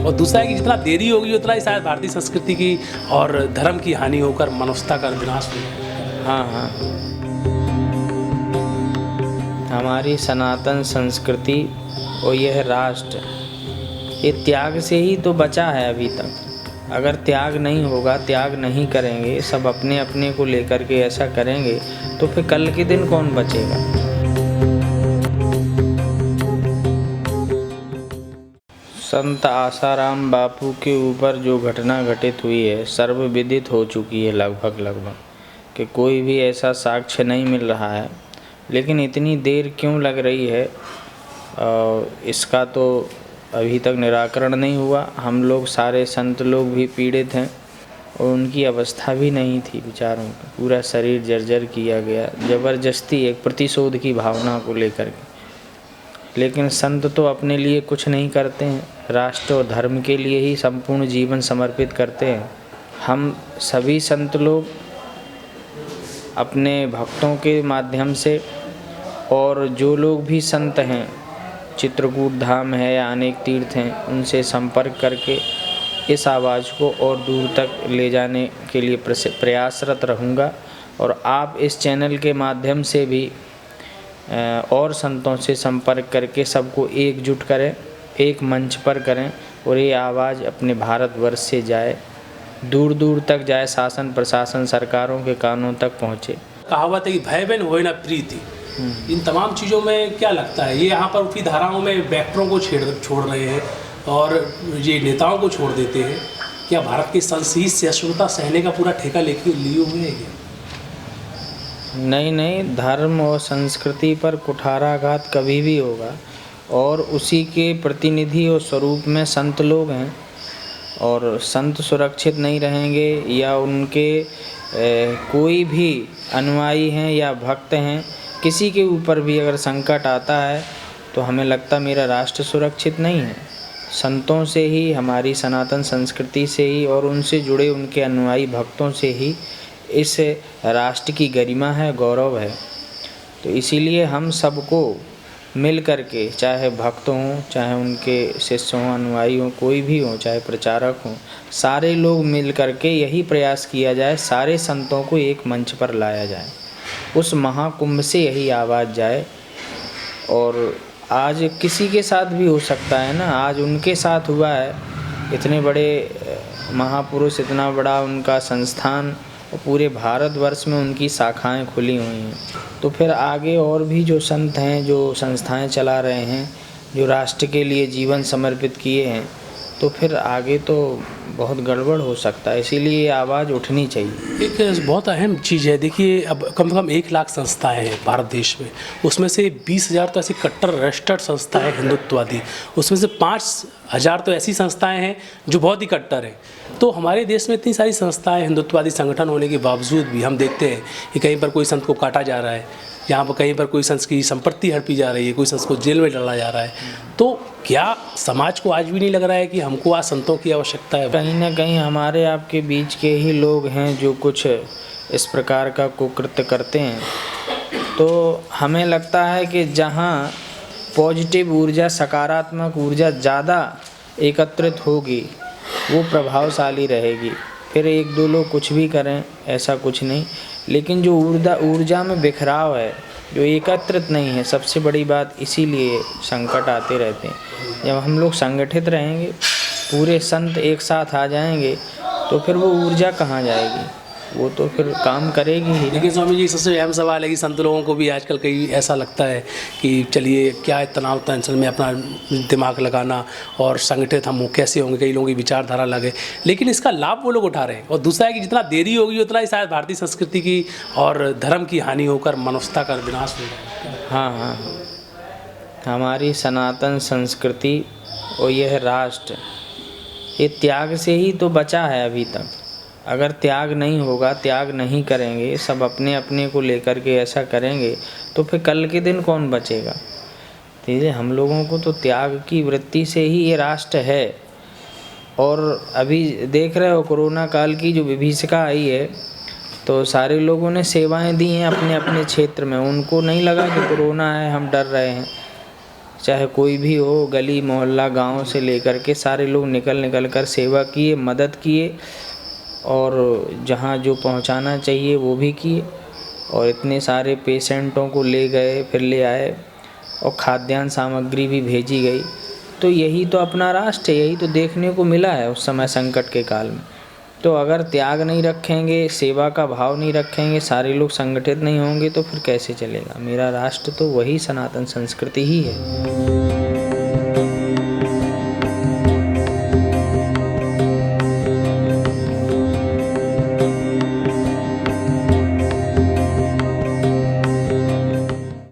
और दूसरा है कि जितना देरी होगी उतना ही शायद भारतीय संस्कृति की और धर्म की हानि होकर मानवता का विनाश होगा। हाँ हाँ, हमारी सनातन संस्कृति और यह राष्ट्र, ये त्याग से ही तो बचा है अभी तक। अगर त्याग नहीं होगा, त्याग नहीं करेंगे, सब अपने अपने को लेकर के ऐसा करेंगे, तो फिर कल के दिन कौन बचेगा। संत आसाराम बापू के ऊपर जो घटना घटित हुई है सर्वविदित हो चुकी है लगभग कि कोई भी ऐसा साक्ष्य नहीं मिल रहा है। लेकिन इतनी देर क्यों लग रही है इसका तो अभी तक निराकरण नहीं हुआ। हम लोग सारे संत लोग भी पीड़ित हैं और उनकी अवस्था भी नहीं थी बेचारों की, पूरा शरीर जर्जर किया गया ज़बरदस्ती एक प्रतिशोध की भावना को लेकर के। लेकिन संत तो अपने लिए कुछ नहीं करते हैं, राष्ट्र और धर्म के लिए ही संपूर्ण जीवन समर्पित करते हैं। हम सभी संत लोग अपने भक्तों के माध्यम से और जो लोग भी संत हैं, चित्रकूट धाम है या अनेक तीर्थ हैं, उनसे संपर्क करके इस आवाज़ को और दूर तक ले जाने के लिए प्रयासरत रहूँगा। और आप इस चैनल के माध्यम से भी और संतों से संपर्क करके सबको एकजुट करें, एक मंच पर करें और ये आवाज़ अपने भारतवर्ष से जाए, दूर दूर तक जाए, शासन प्रशासन सरकारों के कानों तक पहुँचे। कहावत है कि भय बिन होए ना प्रीति। इन तमाम चीज़ों में क्या लगता है, ये यहाँ पर उठी धाराओं में वैक्टरों को छोड़ रहे हैं और ये नेताओं को छोड़ देते हैं। क्या भारत की संस्कृति सहिष्णुता सहने का पूरा ठेका लेके लिए हुए हैं? नहीं, धर्म और संस्कृति पर कुठाराघात कभी भी होगा और उसी के प्रतिनिधि और स्वरूप में संत लोग हैं। और संत सुरक्षित नहीं रहेंगे या उनके कोई भी अनुयायी हैं या भक्त हैं, किसी के ऊपर भी अगर संकट आता है तो हमें लगता मेरा राष्ट्र सुरक्षित नहीं है। संतों से ही, हमारी सनातन संस्कृति से ही और उनसे जुड़े उनके अनुयायी भक्तों से ही इस राष्ट्र की गरिमा है, गौरव है। तो इसीलिए हम सबको मिल कर के, चाहे भक्त हों, चाहे उनके शिष्य हों, अनुयायी हों, कोई भी हो, चाहे प्रचारक हों, सारे लोग मिल कर के यही प्रयास किया जाए, सारे संतों को एक मंच पर लाया जाए, उस महाकुंभ से यही आवाज़ जाए। और आज किसी के साथ भी हो सकता है ना, आज उनके साथ हुआ है, इतने बड़े महापुरुष, इतना बड़ा उनका संस्थान और पूरे भारतवर्ष में उनकी शाखाएं खुली हुई हैं। तो फिर आगे और भी जो संत हैं, जो संस्थाएं चला रहे हैं, जो राष्ट्र के लिए जीवन समर्पित किए हैं, तो फिर आगे तो बहुत गड़बड़ हो सकता है। इसीलिए ये आवाज़ उठनी चाहिए। एक बहुत अहम चीज़ है, देखिए अब कम से कम 1 लाख संस्थाएं हैं भारत देश में, उसमें से 20,000 तो ऐसी कट्टर रजिस्टर्ड संस्थाएं हैं हिंदुत्ववादी, उसमें से 5,000 तो ऐसी संस्थाएं हैं जो बहुत ही कट्टर हैं। तो हमारे देश में इतनी सारी संस्थाएं, हिंदुत्ववादी संगठन होने के बावजूद भी हम देखते हैं कि कहीं पर कोई संत को काटा जा रहा है, यहाँ पर कहीं पर कोई संत की संपत्ति हड़पी जा रही है, कोई संत को जेल में डाला जा रहा है। तो क्या समाज को आज भी नहीं लग रहा है कि हमको आज संतों की आवश्यकता है? कहीं ना कहीं हमारे आपके बीच के ही लोग हैं जो कुछ इस प्रकार का कुकृत्य करते हैं। तो हमें लगता है कि जहाँ पॉजिटिव ऊर्जा, सकारात्मक ऊर्जा ज़्यादा एकत्रित होगी वो प्रभावशाली रहेगी। फिर 1-2 लोग कुछ भी करें, ऐसा कुछ नहीं, लेकिन जो ऊर्जा में बिखराव है, जो एकत्रित नहीं है, सबसे बड़ी बात, इसीलिए संकट आते रहते हैं। जब हम लोग संगठित रहेंगे, पूरे संत एक साथ आ जाएंगे, तो फिर वो ऊर्जा कहाँ जाएगी, वो तो फिर काम करेगी ही। लेकिन स्वामी जी, सबसे अहम सवाल है कि संत लोगों को भी आजकल कई ऐसा लगता है कि चलिए क्या है, तनाव टेंशन में अपना दिमाग लगाना और संगठित हम कैसे होंगे, कई लोगों की विचारधारा लगे, लेकिन इसका लाभ वो लोग उठा रहे हैं। और दूसरा है कि जितना देरी होगी उतना ही शायद भारतीय संस्कृति की और धर्म की हानि होकर मानवता का विनाश होगा। हाँ, हमारी सनातन संस्कृति और यह राष्ट्र, ये त्याग से ही तो बचा है अभी तक। अगर त्याग नहीं होगा, त्याग नहीं करेंगे, सब अपने अपने को लेकर के ऐसा करेंगे, तो फिर कल के दिन कौन बचेगा। तो हम लोगों को तो त्याग की वृत्ति से ही ये राष्ट्र है। और अभी देख रहे हो कोरोना काल की जो विभीषिका आई है, तो सारे लोगों ने सेवाएं दी हैं अपने अपने क्षेत्र में। उनको नहीं लगा कि कोरोना है, हम डर रहे हैं। चाहे कोई भी हो, गली मोहल्ला गांव से लेकर के सारे लोग निकल कर सेवा किए, मदद किए और जहां जो पहुंचाना चाहिए वो भी किए। और इतने सारे पेशेंटों को ले गए, फिर ले आए और खाद्यान्न सामग्री भी भेजी गई। तो यही तो अपना राष्ट्र है, यही तो देखने को मिला है उस समय संकट के काल में। तो अगर त्याग नहीं रखेंगे, सेवा का भाव नहीं रखेंगे, सारे लोग संगठित नहीं होंगे तो फिर कैसे चलेगा। मेरा राष्ट्र तो वही सनातन संस्कृति ही है।